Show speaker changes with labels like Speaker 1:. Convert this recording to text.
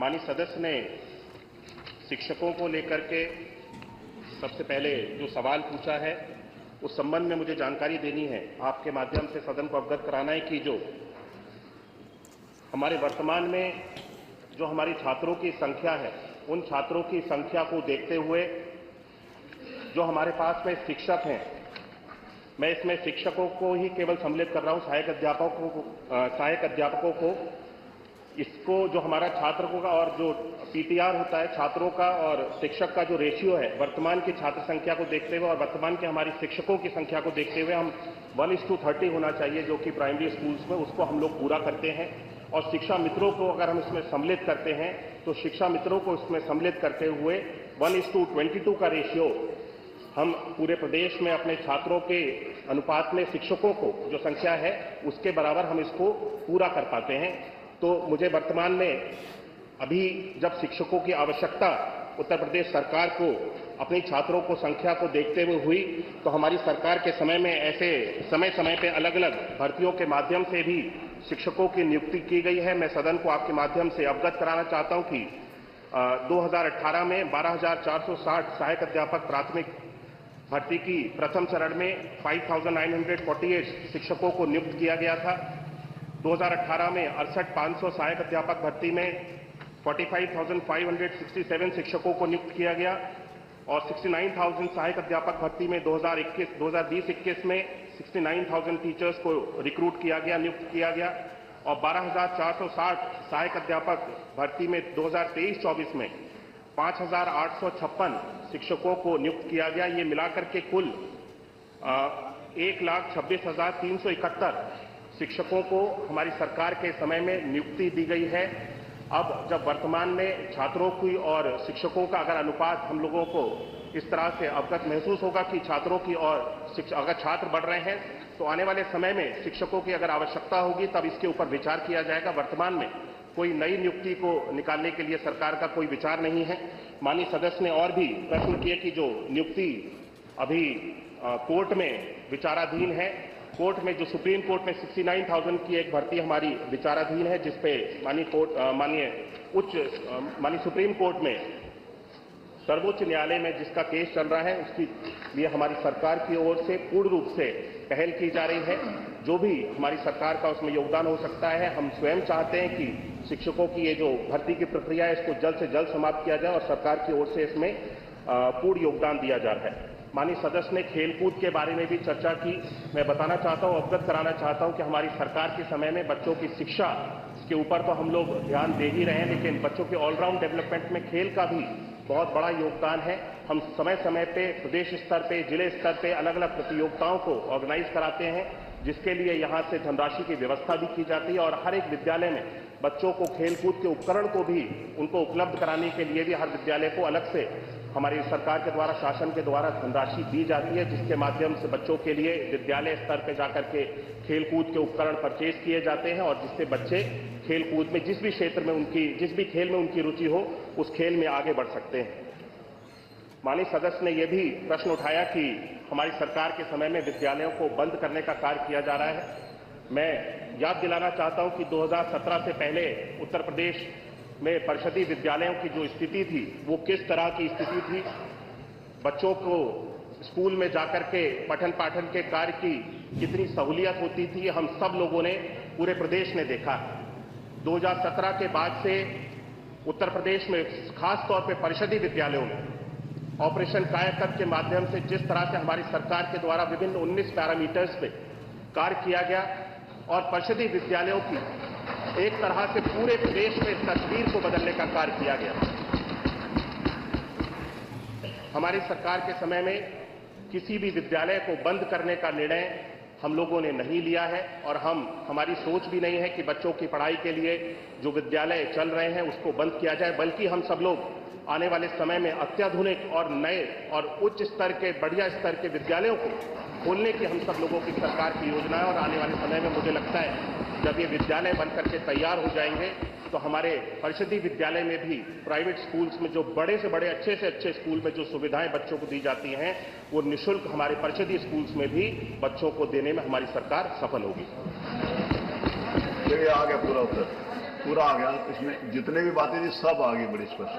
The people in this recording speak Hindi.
Speaker 1: माननीय सदस्य ने शिक्षकों को लेकर के सबसे पहले जो सवाल पूछा है उस संबंध में मुझे जानकारी देनी है, आपके माध्यम से सदन को अवगत कराना है कि जो हमारे वर्तमान में जो हमारी छात्रों की संख्या है, उन छात्रों की संख्या को देखते हुए जो हमारे पास में शिक्षक हैं, मैं इसमें शिक्षकों को ही केवल सम्मिलित कर रहा हूं, सहायक अध्यापकों को, इसको जो हमारा छात्रों का और जो पीटीआर होता है छात्रों का और शिक्षक का जो रेशियो है, वर्तमान की छात्र संख्या को देखते हुए और वर्तमान के हमारी शिक्षकों की संख्या को देखते हुए हम 1:30 होना चाहिए, जो कि प्राइमरी स्कूल्स में, उसको हम लोग पूरा करते हैं। और शिक्षा मित्रों को अगर हम इसमें सम्मिलित करते हैं तो शिक्षा मित्रों को इसमें सम्मिलित करते हुए 1:22 का रेशियो हम पूरे प्रदेश में अपने छात्रों के अनुपात में शिक्षकों को जो संख्या है उसके बराबर हम इसको पूरा कर पाते हैं। तो मुझे वर्तमान में अभी जब शिक्षकों की आवश्यकता उत्तर प्रदेश सरकार को अपनी छात्रों को संख्या को देखते हुए हुई, तो हमारी सरकार के समय में ऐसे समय समय पे अलग अलग भर्तियों के माध्यम से भी शिक्षकों की नियुक्ति की गई है। मैं सदन को आपके माध्यम से अवगत कराना चाहता हूं कि 2018 में 12,460 सहायक अध्यापक प्राथमिक भर्ती की प्रथम चरण में 5,948 शिक्षकों को नियुक्त किया गया था। 2018 में 68,500 सहायक अध्यापक भर्ती में 45,567 शिक्षकों को नियुक्त किया गया और 69,000 सहायक अध्यापक भर्ती में 2020-21 में 69,000 टीचर्स को रिक्रूट किया गया, नियुक्त किया गया और 12,460 सहायक अध्यापक भर्ती में 2023-24 में 5,856 शिक्षकों को नियुक्त किया गया। ये मिलाकर के कुल 1,26,371 शिक्षकों को हमारी सरकार के समय में नियुक्ति दी गई है। अब जब वर्तमान में छात्रों की और शिक्षकों का अगर अनुपात हम लोगों को इस तरह से अवगत महसूस होगा कि छात्रों की और अगर छात्र बढ़ रहे हैं तो आने वाले समय में शिक्षकों की अगर आवश्यकता होगी तब इसके ऊपर विचार किया जाएगा। वर्तमान में कोई नई नियुक्ति को निकालने के लिए सरकार का कोई विचार नहीं है। माननीय सदस्य ने और भी प्रश्न किए कि जो नियुक्ति अभी कोर्ट में विचाराधीन है, कोर्ट में जो सुप्रीम कोर्ट में 69,000 की एक भर्ती हमारी विचाराधीन है, जिसपे माननीय सुप्रीम कोर्ट में सर्वोच्च न्यायालय में जिसका केस चल रहा है, उसकी लिए हमारी सरकार की ओर से पूर्ण रूप से पहल की जा रही है। जो भी हमारी सरकार का उसमें योगदान हो सकता है, हम स्वयं चाहते हैं कि शिक्षकों की ये जो भर्ती की प्रक्रिया है इसको जल्द से जल्द समाप्त किया जाए और सरकार की ओर से इसमें पूर्ण योगदान दिया जा रहा है। माननीय सदस्य ने खेलकूद के बारे में भी चर्चा की। मैं बताना चाहता हूं, अवगत कराना चाहता हूं कि हमारी सरकार के समय में बच्चों की शिक्षा के ऊपर तो हम लोग ध्यान दे ही रहे हैं, लेकिन बच्चों के ऑलराउंड डेवलपमेंट में खेल का भी बहुत बड़ा योगदान है। हम समय समय पे प्रदेश स्तर पे, जिले स्तर पे अलग अलग प्रतियोगिताओं को ऑर्गेनाइज कराते हैं, जिसके लिए यहाँ से धनराशि की व्यवस्था भी की जाती है और हर एक विद्यालय में बच्चों को खेलकूद के उपकरण को भी उनको उपलब्ध कराने के लिए भी हर विद्यालय को अलग से हमारी सरकार के द्वारा, शासन के द्वारा धनराशि दी जाती है, जिसके माध्यम से बच्चों के लिए विद्यालय स्तर पर जाकर के खेलकूद के उपकरण परचेज किए जाते हैं और जिससे बच्चे खेलकूद में जिस भी क्षेत्र में जिस भी खेल में उनकी रुचि हो उस खेल में आगे बढ़ सकते हैं। माननीय सदस्य ने यह भी प्रश्न उठाया कि हमारी सरकार के समय में विद्यालयों को बंद करने का कार्य किया जा रहा है। मैं याद दिलाना चाहता हूं कि 2017 से पहले उत्तर प्रदेश में परिषदीय विद्यालयों की जो स्थिति थी वो किस तरह की स्थिति थी। बच्चों को स्कूल में जाकर के पठन पाठन के कार्य की कितनी सहूलियत होती थी, हम सब लोगों ने, पूरे प्रदेश ने देखा। 2017 के बाद से उत्तर प्रदेश में खास तौर पे परिषदीय विद्यालयों में ऑपरेशन कायाकल्प के माध्यम से जिस तरह से हमारी सरकार के द्वारा विभिन्न 19 पैरामीटर्स पे कार्य किया गया और परिषदीय विद्यालयों की एक तरह से पूरे प्रदेश में तस्वीर को बदलने का कार्य किया गया। हमारी सरकार के समय में किसी भी विद्यालय को बंद करने का निर्णय हम लोगों ने नहीं लिया है और हमारी सोच भी नहीं है कि बच्चों की पढ़ाई के लिए जो विद्यालय चल रहे हैं उसको बंद किया जाए, बल्कि हम सब लोग आने वाले समय में अत्याधुनिक और नए और उच्च स्तर के, बढ़िया स्तर के विद्यालयों को खोलने की हम सब लोगों की सरकार की योजना है। और आने वाले समय में मुझे लगता है जब ये विद्यालय बनकर के तैयार हो जाएंगे तो हमारे परिषदीय विद्यालय में भी प्राइवेट स्कूल्स में जो बड़े से बड़े, अच्छे से अच्छे स्कूल में जो सुविधाएं बच्चों को दी जाती हैं वो निःशुल्क हमारे परिषदीय स्कूल्स में भी बच्चों को देने में हमारी सरकार सफल होगी।
Speaker 2: आ गया पूरा उत्तर। पूरा आ गया। इसमें जितने भी बातें थी सब आ गई बड़ी स्पष्ट।